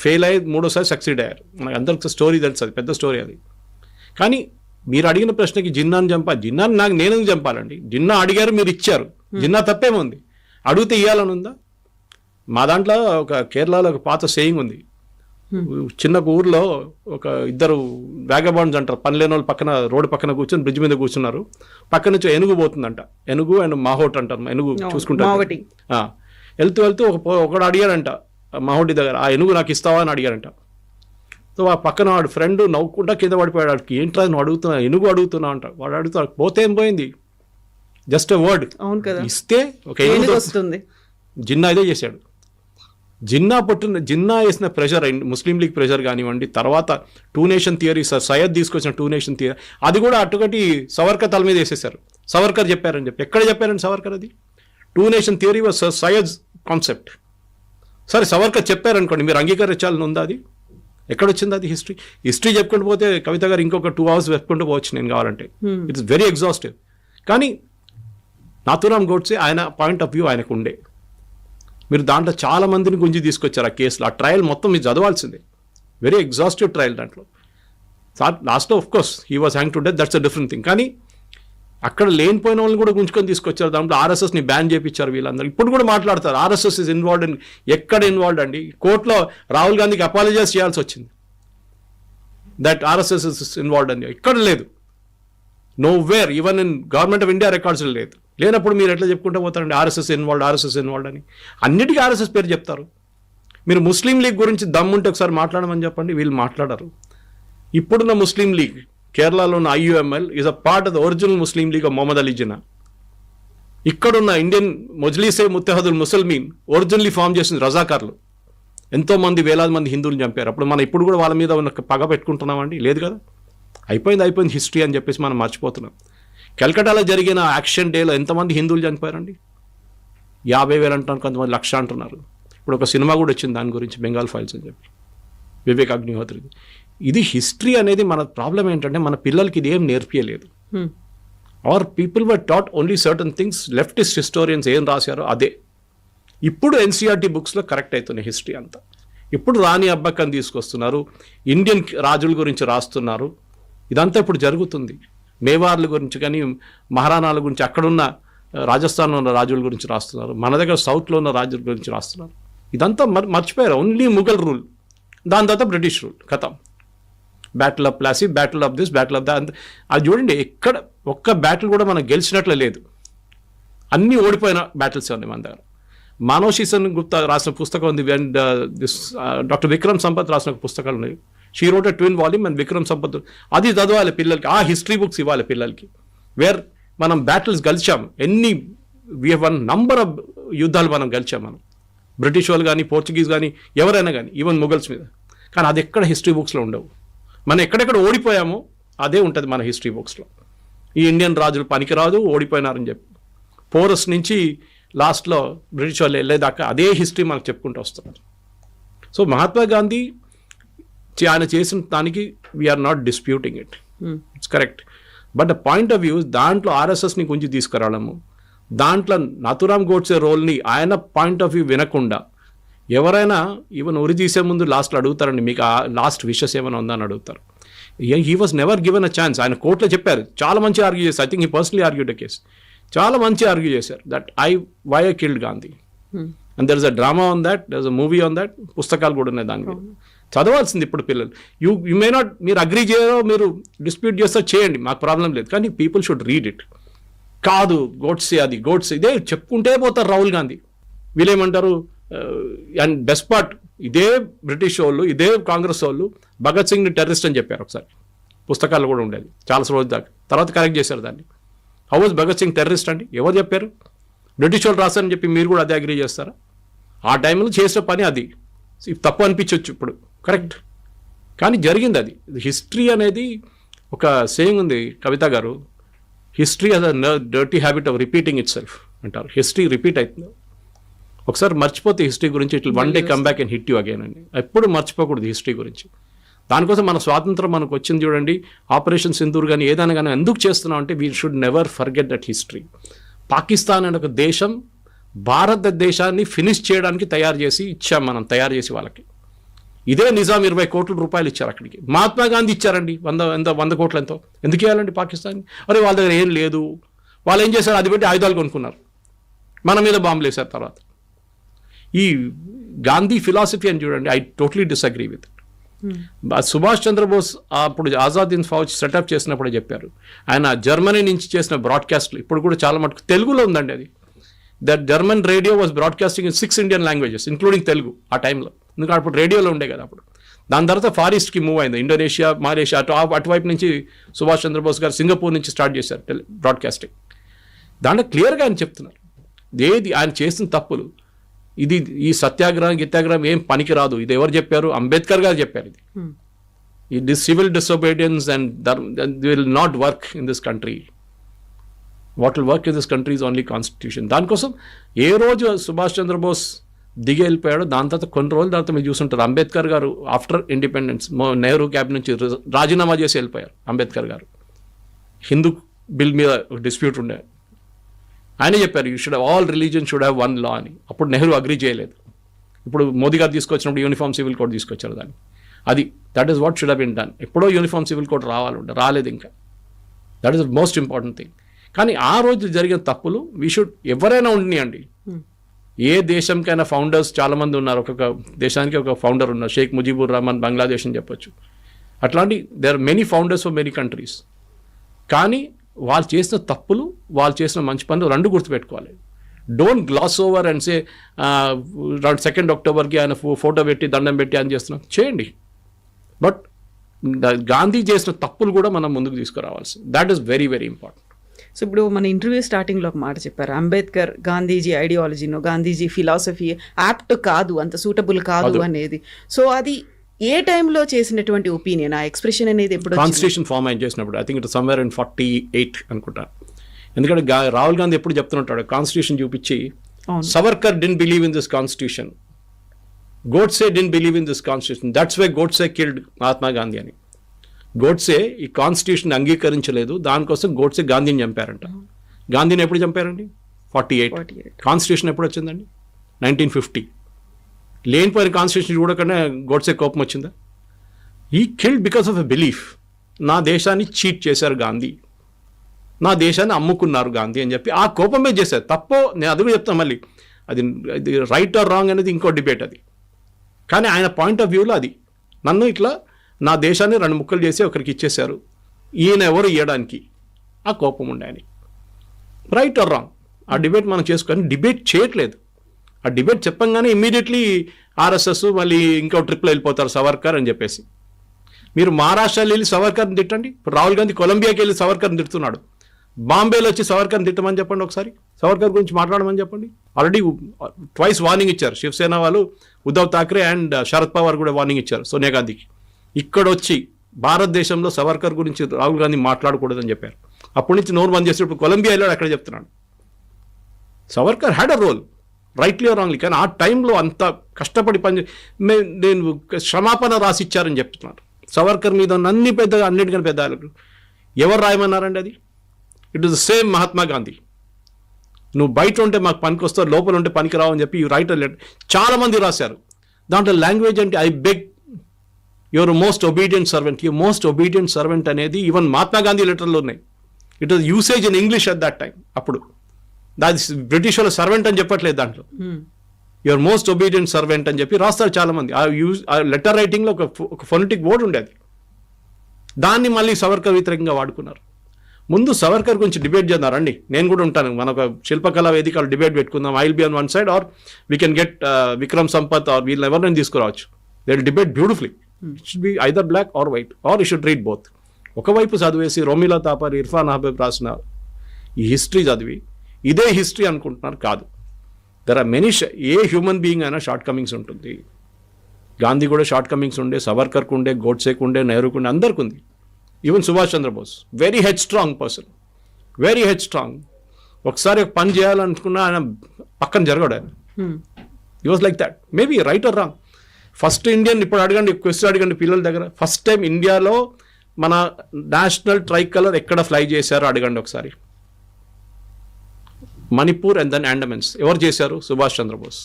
ఫెయిల్ అయ్యి 3వసారి సక్సీడ్ అయ్యారు. మనకు అందరికి స్టోరీ తెలుసు, అది పెద్ద స్టోరీ అది. కానీ మీరు అడిగిన ప్రశ్నకి జిన్నాని జిన్నాని నేను చంపాలండి? జిన్నా అడిగారు, మీరు ఇచ్చారు, జిన్నా తప్పేముంది? అడిగితే ఇవ్వాలని ఉందా? మా దాంట్లో ఒక కేరళలో ఒక పాత సేయింగ్ ఉంది. చిన్న ఊర్లో ఒక 2 వ్యాగబాండ్స్ అంటారు, పని లేని వాళ్ళు పక్కన రోడ్డు పక్కన కూర్చొని బ్రిడ్జ్ మీద కూర్చున్నారు. పక్క నుంచి ఏనుగు పోతుందంట. ఏనుగు అండ్ మాహోట్ అంటారు, ఏనుగు చూసుకుంటారు. వెళ్తూ ఒకడు అడిగాడంట మాహోటి దగ్గర, ఆ ఏనుగు నాకు ఇస్తావా అని అడిగాడంట. సో ఆ పక్కన వాడు ఫ్రెండ్ నవ్వుకుంటా కింద పడిపోయాడు. వాడికి ఏంట్రా నువ్వు అడుగుతున్నా, ఏనుగు అడుగుతున్నావు అంట. వాడు అడుగుతాడు, పోతే ఏం పోయింది, జస్ట్ ఎ వర్డ్ ఇస్తే ఒక ఏనుగు వస్తుంది. జిన్నా ఇదే చేశాడు. జిన్నా వేసిన ప్రెషర్, ముస్లిం లీగ్ ప్రెషర్ కానివ్వండి, తర్వాత 2 nation థియరీ, సయ్యద్ తీసుకొచ్చిన 2 nation థియరీ, అది కూడా అటుకటి సవర్కర్ తల మీద వేసేసారు. సవర్కర్ చెప్పారని చెప్పి. ఎక్కడ చెప్పారండి సవర్కర్? అది 2 nation theory was Syed concept. సరే సవర్కర్ చెప్పారనుకోండి, మీరు అంగీకరించాలని ఉందా? అది ఎక్కడొచ్చింది? అది హిస్టరీ చెప్పుకుంటూ పోతే కవిత గారు ఇంకొక 2 hours చెప్పుకుంటూ పోవచ్చు నేను కావాలంటే. It's very exhaustive. కానీ నాథూరామ్ గోడ్సే ఆయన పాయింట్ ఆఫ్ వ్యూ ఆయనకు ఉండే. మీరు దాంట్లో చాలా మందిని గుంజి తీసుకొచ్చారు ఆ కేసులో. ఆ ట్రయల్ మొత్తం మీరు చదవాల్సిందే. Very exhaustive trial. దాంట్లో లాస్ట్లో of course he was hang to death, that's a different thing. కానీ అక్కడ లేనిపోయిన వాళ్ళని కూడా గుంజుకొని తీసుకొచ్చారు. దాంట్లో ఆర్ఎస్ఎస్ని బ్యాన్ చేయించారు వీళ్ళందరూ. ఇప్పుడు కూడా మాట్లాడతారు ఆర్ఎస్ఎస్ ఇస్ ఇన్వాల్వ్డ్ ఇన్. ఎక్కడ ఇన్వాల్వ్డ్ అండి? కోర్టులో రాహుల్ గాంధీకి అపాలజైజ్ చేయాల్సి వచ్చింది దట్ ఆర్ఎస్ఎస్ ఇస్ ఇన్వాల్వ్డ్ అని. ఇక్కడ లేదు, know where, even in government of India records లేదు. లేనప్పుడు మీరు ఎట్లా చెప్పుకుంటూ పోతారండి ఆర్ఎస్ఎస్ ఇన్వాల్వ్డ్ అని? అన్నిటికీ ఆర్ఎస్ఎస్ పేరు చెప్తారు. మీరు ముస్లిం లీగ్ గురించి దమ్ముంటే ఒకసారి మాట్లాడమని చెప్పండి, వీళ్ళు మాట్లాడరు. ఇప్పుడున్న ముస్లిం లీగ్ కేరళలో ఉన్న IUML is a part of the original Muslim league of Mohammed Ali Jinnah. ఇక్కడున్న Indian Majlise Ittehadul Muslimeen originally form చేసిన రజాకార్లు ఎంతోమంది వేలాది మంది హిందువులు చంపారు. అప్పుడు మనం ఇప్పుడు కూడా వాళ్ళ మీద ఉన్న పగ పెట్టుకుంటున్నామండి? లేదు కదా. అయిపోయింది హిస్టరీ అని చెప్పేసి మనం మర్చిపోతున్నాం. కలకటాలో జరిగిన యాక్షన్ డేలో ఎంతమంది హిందువులు చనిపోయారండి? 50,000 అంటున్నారు, కొంతమంది 1,00,000 అంటున్నారు. ఇప్పుడు ఒక సినిమా కూడా వచ్చింది దాని గురించి, బెంగాల్ ఫైల్స్ అని చెప్పి, వివేక్ అగ్నిహోత్రి. ఇది హిస్టరీ అనేది మన ప్రాబ్లం ఏంటంటే మన పిల్లలకి ఇది ఏం నేర్పియలేదు. Our people were taught only certain things. Leftist historians ఏం రాశారో అదే ఇప్పుడు ఎన్సీఆర్టీ బుక్స్లో కరెక్ట్ అవుతున్నాయి హిస్టరీ అంతా. ఇప్పుడు రాణి అబ్బక్కని తీసుకొస్తున్నారు, ఇండియన్ రాజుల గురించి రాస్తున్నారు. ఇదంతా ఇప్పుడు జరుగుతుంది. మేవార్ల గురించి కానీ మహారాణాల గురించి, అక్కడున్న రాజస్థాన్లో ఉన్న రాజుల గురించి రాస్తున్నారు, మన దగ్గర సౌత్లో ఉన్న రాజుల గురించి రాస్తున్నారు. ఇదంతా మర్చిపోయారు. ఓన్లీ ముఘల్ రూల్, దాని తర్వాత బ్రిటిష్ రూల్, కథం. Battle of Plassey, battle of this, battle of that. అది చూడండి, ఎక్కడ ఒక్క బ్యాటిల్ కూడా మనం గెలిచినట్లే లేదు. అన్నీ ఓడిపోయిన బ్యాటిల్స్ ఉన్నాయి మన దగ్గర. మానోషిసన్ గుప్తా రాసిన పుస్తకం ఉంది, అండ్ డాక్టర్ విక్రమ్ సంపత్ రాసిన పుస్తకాలు ఉన్నాయి. She wrote a twin volume and Vikram Sampath. అది చదవాలి పిల్లలకి, ఆ హిస్టరీ బుక్స్ ఇవ్వాలి పిల్లలకి. వేర్ మనం బ్యాటిల్స్ గెలిచాం, we have one number of యుద్ధాలు మనం గెలిచాం. మనం బ్రిటిష్ వాళ్ళు కానీ, పోర్చుగీస్ కానీ, ఎవరైనా కానీ, ఈవెన్ ముఘల్స్ మీద. కానీ అది ఎక్కడ హిస్టరీ బుక్స్లో ఉండవు. మనం ఎక్కడెక్కడ ఓడిపోయామో అదే ఉంటుంది మన హిస్టరీ బుక్స్లో. ఈ ఇండియన్ రాజులు పనికిరాదు, ఓడిపోయినారని చెప్పి పోరస్ నుంచి లాస్ట్లో బ్రిటిష్ వాళ్ళు వెళ్ళేదాకా అదే హిస్టరీ మనకు చెప్పుకుంటూ వస్తున్నారు. సో మహాత్మా గాంధీ ఆయన చేసిన దానికి we're not disputing it, it's correct. But the point of view, దాంట్లో ఆర్ఎస్ఎస్ని గురించి తీసుకురావడము, దాంట్లో నాథురామ్ గోడ్సే రోల్ని ఆయన పాయింట్ ఆఫ్ వ్యూ వినకుండా ఎవరైనా ఈవెన్ ఉరి తీసే ముందు లాస్ట్లో అడుగుతారండి, మీకు ఆ లాస్ట్ విషెస్ ఏమైనా ఉందని అడుగుతారు. He was never given a chance. ఆయన కోర్టులో చెప్పారు, చాలా మంచి ఆర్గ్యూ చేశారు. I think he personally argued a case. చాలా మంచి ఆర్గ్యూ చేశారు that why I killed Gandhi. And there is a drama on that, there is a movie on that. పుస్తకాలు కూడా ఉన్నాయి దాని మీద. చదవాల్సింది ఇప్పుడు పిల్లలు. యూ మే నాట్, మీరు అగ్రీ చేయరో, మీరు డిస్ప్యూట్ చేస్తో చేయండి, మాకు ప్రాబ్లం లేదు. కానీ పీపుల్ షుడ్ రీడ్ ఇట్. కాదు గోడ్సే, అది గోడ్సే, ఇదే చెప్పుకుంటే పోతారు రాహుల్ గాంధీ. వీళ్ళేమంటారు, అండ్ బెస్ట్ పార్ట్, ఇదే బ్రిటిష్ వాళ్ళు, ఇదే కాంగ్రెస్ వాళ్ళు భగత్ సింగ్ని టెర్రరిస్ట్ అని చెప్పారు ఒకసారి. పుస్తకాలు కూడా ఉండేది చాలా రోజు దాకా. తర్వాత కరెక్ట్ చేశారు దాన్ని. How was Bhagat Singh terrorist అండి? ఎవరు చెప్పారు? బ్రిటిష్ వాళ్ళు రాశారని చెప్పి మీరు కూడా అదే అగ్రీ చేస్తారా? ఆ టైంలో చేసిన పని అది. తప్పు అనిపించవచ్చు ఇప్పుడు, కరెక్ట్, కానీ జరిగింది అది. హిస్టరీ అనేది ఒక సేయింగ్ ఉంది కవిత గారు, history has a dirty habit of repeating itself అంటారు. హిస్టరీ రిపీట్ అవుతుంది. ఒకసారి మర్చిపోతే హిస్టరీ గురించి, it will one day come back and hit you again అండి. ఎప్పుడు మర్చిపోకూడదు హిస్టరీ గురించి. దానికోసం మన స్వాతంత్రం మనకు వచ్చింది చూడండి, ఆపరేషన్ సింధూర్ కానీ ఏదైనా కానీ ఎందుకు చేస్తున్నాం అంటే we should never forget that history. Pakistan అనే ఒక దేశం భారతదేశాన్ని ఫినిష్ చేయడానికి తయారు చేసి ఇచ్చాం మనం, తయారు చేసి వాళ్ళకి. ఇదే నిజాం 20 కోట్ల రూపాయలు ఇచ్చారు అక్కడికి. మహాత్మా గాంధీ ఇచ్చారండి 100 కోట్లు ఎంతో. ఎందుకు ఇవ్వాలండి పాకిస్తాన్? అరే వాళ్ళ దగ్గర ఏం లేదు, వాళ్ళు ఏం చేశారు, అది పెట్టి ఆయుధాలు కొనుక్కున్నారు, మన మీద బాంబులు వేశారు. తర్వాత ఈ గాంధీ ఫిలాసఫీ అని చూడండి, I totally disagree with it. Subhash Chandrabose అప్పుడు ఆజాద్ హింద్ ఫౌజ్ సెటప్ చేసినప్పుడే చెప్పారు. ఆయన జర్మనీ నుంచి చేసిన బ్రాడ్కాస్ట్లు ఇప్పుడు కూడా చాలా మటుకు తెలుగులో ఉందండి. అది that German radio was broadcasting in 6 Indian languages including Telugu ఆ టైంలో. ఎందుకంటే అప్పుడు రేడియోలో ఉండే కదా అప్పుడు. దాని తర్వాత ఫారెస్ట్కి మూవ్ అయింది, ఇండోనేషియా, మలేషియా, అటువైపు నుంచి సుభాష్ చంద్రబోస్ గారు సింగపూర్ నుంచి స్టార్ట్ చేశారు బ్రాడ్కాస్టింగ్. దాంట్లో క్లియర్గా ఆయన చెప్తున్నారు ఏది ఆయన చేసిన తప్పులు. ఇది ఈ సత్యాగ్రహం గిత్యాగ్రహం ఏం పనికి రాదు. ఇది ఎవరు చెప్పారు? అంబేద్కర్ గారు చెప్పారు. ఇది civil disobedience and will not work in this country. What will work in this country is only constitution. దానికోసం ఏ రోజు సుభాష్ చంద్రబోస్ దిగి వెళ్ళిపోయాడు, దాని తర్వాత కొన్ని రోజుల తర్వాత మీరు చూస్తుంటారు అంబేద్కర్ గారు ఆఫ్టర్ ఇండిపెండెన్స్ నెహ్రూ క్యాబినెట్ నుంచి రాజీనామా చేసి వెళ్ళిపోయారు అంబేద్కర్ గారు. హిందూ బిల్ మీద డిస్ప్యూట్ ఉండే, ఆయనే చెప్పారు you should all religion should have one law అని. అప్పుడు నెహ్రూ అగ్రీ చేయలేదు. ఇప్పుడు మోదీ గారు తీసుకొచ్చినప్పుడు యూనిఫామ్ సివిల్ కోడ్ తీసుకొచ్చారు దాన్ని. అది that is what should have been done. ఎప్పుడో యూనిఫామ్ సివిల్ కోడ్ రాలేదు ఇంకా. That is the most important thing. కానీ ఆ రోజు జరిగిన తప్పులు వీ షుడ్ ఎవరైనా ఉండియండి. ఏ దేశంకైనా ఫౌండర్స్ చాలామంది ఉన్నారు, ఒక్కొక్క దేశానికి ఒక ఫౌండర్ ఉన్నారు. షేక్ ముజీబుర్ రహమాన్ బంగ్లాదేశ్ అని చెప్పొచ్చు. అట్లాంటి there are many founders for many countries. కానీ వాళ్ళు చేసిన తప్పులు, వాళ్ళు చేసిన మంచి పనులు రెండు గుర్తుపెట్టుకోవాలి. Don't glass over and say 2 అక్టోబర్కి ఆయన ఫోటో పెట్టి దండం పెట్టి అని చేస్తున్నాం, చేయండి. బట్ గాంధీ చేసిన తప్పులు కూడా మనం ముందుకు తీసుకురావాల్సి, that is very very important. So ఇప్పుడు మన ఇంటర్వ్యూ స్టార్టింగ్లో ఒక మాట చెప్పారు, అంబేద్కర్ గాంధీజీ ఐడియాలజీనో గాంధీజీ ఫిలాసఫీ యాప్ట్ కాదు, అంత సూటబుల్ కాదు అనేది. సో అది ఏ టైంలో చేసినటువంటి ఒపీనియన్, ఆ ఎక్స్ప్రెషన్ అనేది ఎప్పుడు కాన్స్టిట్యూషన్ ఫామ్ అయిన చేసినప్పుడు? I think it somewhere in 48 అనుకుంటా. ఎందుకంటే రాహుల్ గాంధీ ఎప్పుడు చెప్తుంటాడు కాన్స్టిట్యూషన్ చూపించి, Savarkar didn't believe in this constitution, Godse didn't believe in this constitution, that's why Godse killed Mahatma Gandhi అని. గోడ్సే ఈ కాన్స్టిట్యూషన్ అంగీకరించలేదు, దానికోసం గోడ్సే గాంధీని చంపారంట. గాంధీని ఎప్పుడు చంపారండి? 48. కాన్స్టిట్యూషన్ ఎప్పుడు వచ్చిందండి? 1950. లేనిపోయిన కాన్స్టిట్యూషన్ చూడకుండా గోడ్సే కోపం వచ్చిందా? ఈ killed because of a belief. నా దేశాన్ని చీట్ చేశారు గాంధీ, నా దేశాన్ని అమ్ముకున్నారు గాంధీ అని చెప్పి ఆ కోపమే చేశారు. తప్పో నేను అది కూడా చెప్తాను మళ్ళీ, అది రైట్ ఆర్ రాంగ్ అనేది ఇంకో డిబేట్ అది. కానీ ఆయన పాయింట్ ఆఫ్ వ్యూలో అది, నన్ను ఇట్లా నా దేశాన్ని 2 ముక్కలు చేసి ఒకరికి ఇచ్చేశారు, ఈయన ఎవరు ఇవ్వడానికి, ఆ కోపం ఉండే అని. రైట్ ఆర్ రాంగ్ ఆ డిబేట్ మనం చేసుకొని డిబేట్ చేయట్లేదు. ఆ డిబేట్ చెప్పంగానే ఇమ్మీడియట్లీ ఆర్ఎస్ఎస్ మళ్ళీ ఇంకో ట్రిప్లో వెళ్ళిపోతారు సవర్కర్ అని చెప్పేసి. మీరు మహారాష్ట్రలో వెళ్ళి సవర్కర్ని తిట్టండి, ఇప్పుడు రాహుల్ గాంధీ కొలంబియాకి వెళ్ళి సవర్కర్ని తిడుతున్నాడు. బాంబేలో వచ్చి సవర్కర్ని తిట్టమని చెప్పండి, ఒకసారి సవర్కర్ గురించి మాట్లాడమని చెప్పండి. ఆల్రెడీ ట్వైస్ వార్నింగ్ ఇచ్చారు శివసేన వాళ్ళు, ఉద్ధవ్ ఠాక్రే అండ్ శరద్ పవార్ కూడా వార్నింగ్ ఇచ్చారు సోనియా గాంధీకి. ఇక్కడ వచ్చి భారతదేశంలో సవర్కర్ గురించి రాహుల్ గాంధీ మాట్లాడకూడదని చెప్పారు. అప్పటి నుంచి నోరు బంద్ చేసినప్పుడు కొలంబియా వెళ్ళాడు, అక్కడ చెప్తున్నాడు. Savarkar had a role, rightly or wrongly. కానీ ఆ టైంలో అంత కష్టపడి నేను క్షమాపణ రాసిచ్చారని చెప్తున్నారు. సవర్కర్ మీద అన్ని పెద్దగా, అన్నిటికన్నా పెద్ద ఎవరు రాయమన్నారండి అది? It is the same Mahatma Gandhi. నువ్వు బయట ఉంటే మాకు పనికి వస్తావు, లోపల ఉంటే పనికి రావు అని చెప్పి రైట్ లెటర్ చాలా మంది రాశారు. దాంట్లో లాంగ్వేజ్ అంటే I beg your most obedient servant, your most obedient servant అనేది ఈవెన్ మహాత్మా గాంధీ లెటర్లో ఉన్నాయి. It was usage in English at that time. అప్పుడు దాని బ్రిటిష్ వాళ్ళ సర్వెంట్ అని చెప్పట్లేదు, దాంట్లో యువర్ మోస్ట్ ఒబీడియంట్ సర్వెంట్ అని చెప్పి రాస్తారు చాలా మంది. ఆ లెటర్ రైటింగ్లో ఒక ఫొనెటిక్ వర్డ్ ఉండేది. దాన్ని మళ్ళీ సవర్కర్ వ్యతిరేకంగా వాడుకున్నారు. ముందు సవర్కర్ గురించి డిబేట్ చేద్దారండి, నేను కూడా ఉంటాను, మన ఒక శిల్పకళా వేదికలు డిబేట్ పెట్టుకుందాం. I will be on one side or we can get Vikram Sampath or వీళ్ళు ఎవరినైనా తీసుకురావచ్చు. They will debate beautifully. It should be either black or white or you should read both. ఒకవైపు చదివేసి రోమిలా తాపర్, ఇర్ఫాన్ హబీబ్ రాసిన ఈ హిస్టరీ చదివి ఇదే హిస్టరీ అనుకుంటున్నారు. కాదు, దర్ ఆర్ మెనీ. ఏ హ్యూమన్ బీయింగ్ అయినా షార్ట్ కమింగ్స్ ఉంటుంది. గాంధీ కూడా షార్ట్ కమింగ్స్ ఉండే, సవర్కర్కు ఉండే, గోడ్సేకు ఉండే, నెహ్రూకు ఉండే, అందరికి ఉంది. Even Subhash Chandrabose very head strong person, very head strong. ఒకసారి ఒక పని చేయాలనుకున్నా ఆయన పక్కన జరగడు. ఆయన he was like that. Maybe right or wrong. First Indian, ఇప్పుడు అడగండి, క్వశ్చన్ అడగండి పిల్లల దగ్గర, ఫస్ట్ టైం ఇండియాలో మన నేషనల్ ట్రై కలర్ ఎక్కడ ఫ్లై చేశారో అడగండి ఒకసారి. Manipur and then Andamans. ఎవరు చేశారు? సుభాష్ చంద్రబోస్.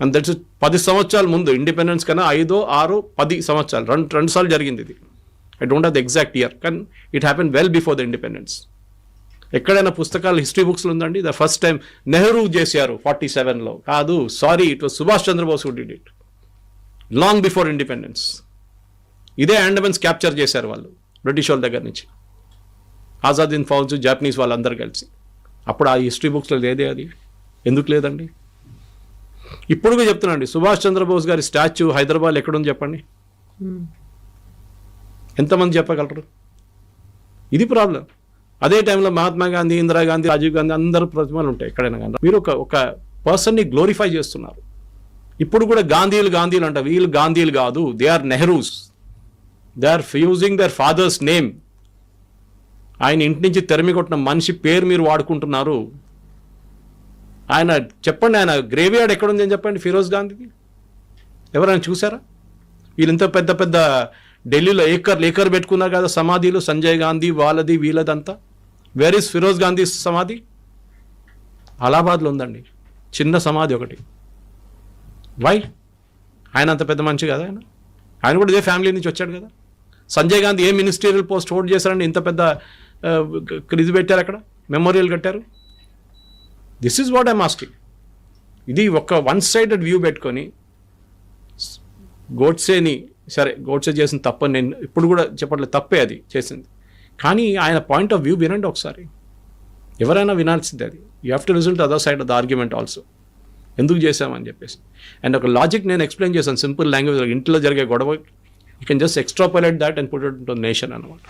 అండ్ దట్స్ 10 సంవత్సరాల ముందు, ఇండిపెండెన్స్ కన్నా 5, 6, 10 సంవత్సరాలు, రెండు సార్లు జరిగింది ఇది. I don't have the exact year, కానీ it happen well before the independence. ఎక్కడైనా పుస్తకాలు హిస్టరీ బుక్స్లో ఉందండి ద ఫస్ట్ టైం నెహ్రూ చేశారు 47లో? కాదు, sorry, it was Subhash Chandrabose who did it long before independence. ఇదే అండమాన్స్ క్యాప్చర్ చేశారు వాళ్ళు బ్రిటిష్ వాళ్ళ దగ్గర నుంచి, ఆజాద్ హింద్ ఫౌజ్, జాపనీస్ వాళ్ళందరూ కలిసి. అప్పుడు ఆ హిస్టరీ బుక్స్లో లేదే అది. ఎందుకు లేదండి? ఇప్పుడుగా చెప్తున్నాండి, సుభాష్ చంద్రబోస్ గారి స్టాచ్యూ హైదరాబాద్ ఎక్కడుంది చెప్పండి, ఎంతమంది చెప్పగలరు? ఇది ప్రాబ్లం. అదే టైంలో మహాత్మా గాంధీ, ఇందిరాగాంధీ, రాజీవ్ గాంధీ అందరూ ప్రతిమలు ఉంటాయి ఎక్కడైనా. కానీ మీరు ఒక పర్సన్ని గ్లోరిఫై చేస్తున్నారు. ఇప్పుడు కూడా గాంధీలు అంట, వీళ్ళు గాంధీలు కాదు, they are Nehrus. They are using their father's name. ఆయన ఇంటి నుంచి తెరమి కొట్టిన మనిషి పేరు మీరు వాడుకుంటున్నారు. ఆయన చెప్పండి, ఆయన గ్రేవ్యార్డ్ ఎక్కడుంది అని చెప్పండి ఫిరోజ్ గాంధీది. ఎవరైనా చూసారా? వీళ్ళు ఇంత పెద్ద పెద్ద ఢిల్లీలో ఏకర్ పెట్టుకున్నారు కదా సమాధిలు, సంజయ్ గాంధీ వాళ్ళది వీళ్ళదంతా. వేర్ ఈస్ ఫిరోజ్ గాంధీ సమాధి? అలహాబాద్లో ఉందండి, చిన్న సమాధి ఒకటి. వై? ఆయన అంత పెద్ద మనిషి కదా ఆయన కూడా ఇదే ఫ్యామిలీ నుంచి వచ్చాడు కదా. సంజయ్ గాంధీ ఏ మినిస్టీరియల్ పోస్ట్ హోల్డ్ చేశారండి? ఇంత పెద్ద ఇది పెట్టారు, అక్కడ మెమోరియల్ కట్టారు. This is what I'm asking. ఇది ఒక వన్ సైడెడ్ వ్యూ పెట్టుకొని గోడ్సేని, సరే గోడ్సే చేసిన తప్పని నేను ఇప్పుడు కూడా చెప్పట్లేదు, తప్పే అది చేసింది. కానీ ఆయన పాయింట్ ఆఫ్ వ్యూ వినండి ఒకసారి. ఎవరైనా వినాల్సిందే అది. You have to result other side of the argument also. ఎందుకు చేసామని చెప్పేసి. అండ్ ఒక లాజిక్ నేను ఎక్స్ప్లెయిన్ చేశాను, సింపుల్ లాంగ్వేజ్. ఇంట్లో జరిగే గొడవ you can just extrapolate that and put it into nation అన్నమాట.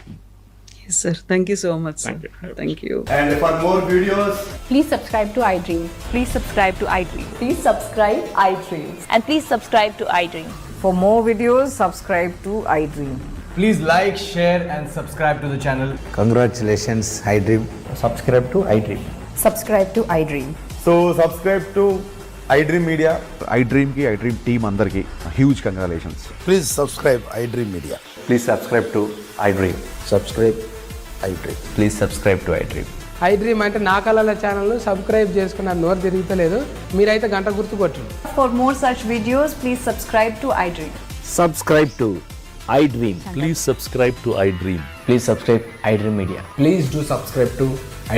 Sir thank you so much Thank you. Thank you And for more videos, Please subscribe to iDream. Please subscribe to iDream. Please subscribe iDream. And please subscribe to iDream. For more videos, subscribe to iDream. Please like, share, and subscribe to the channel. Congratulations, iDream. Subscribe to iDream. Subscribe to iDream. so subscribe to iDream Media. iDream ki iDream team andarki huge congratulations. Please subscribe iDream Media. Please subscribe to iDream. Subscribe iDream. Please subscribe to iDream. iDream అంటే నా కళల ఛానల్ను సబ్స్క్రైబ్ చేసుకున్న నోరు తిరుగుతలేదు మీరైతే గంట గుర్తు కొట్టండి. For more such videos, please subscribe to iDream. Subscribe to iDream. Please subscribe to iDream. Please subscribe iDream Media. Please do subscribe to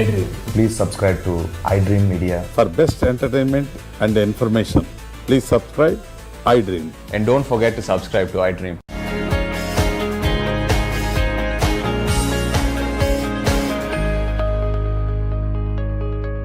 iDream. Please subscribe to iDream Media. For best entertainment and information, please subscribe iDream. And don't forget to subscribe to iDream.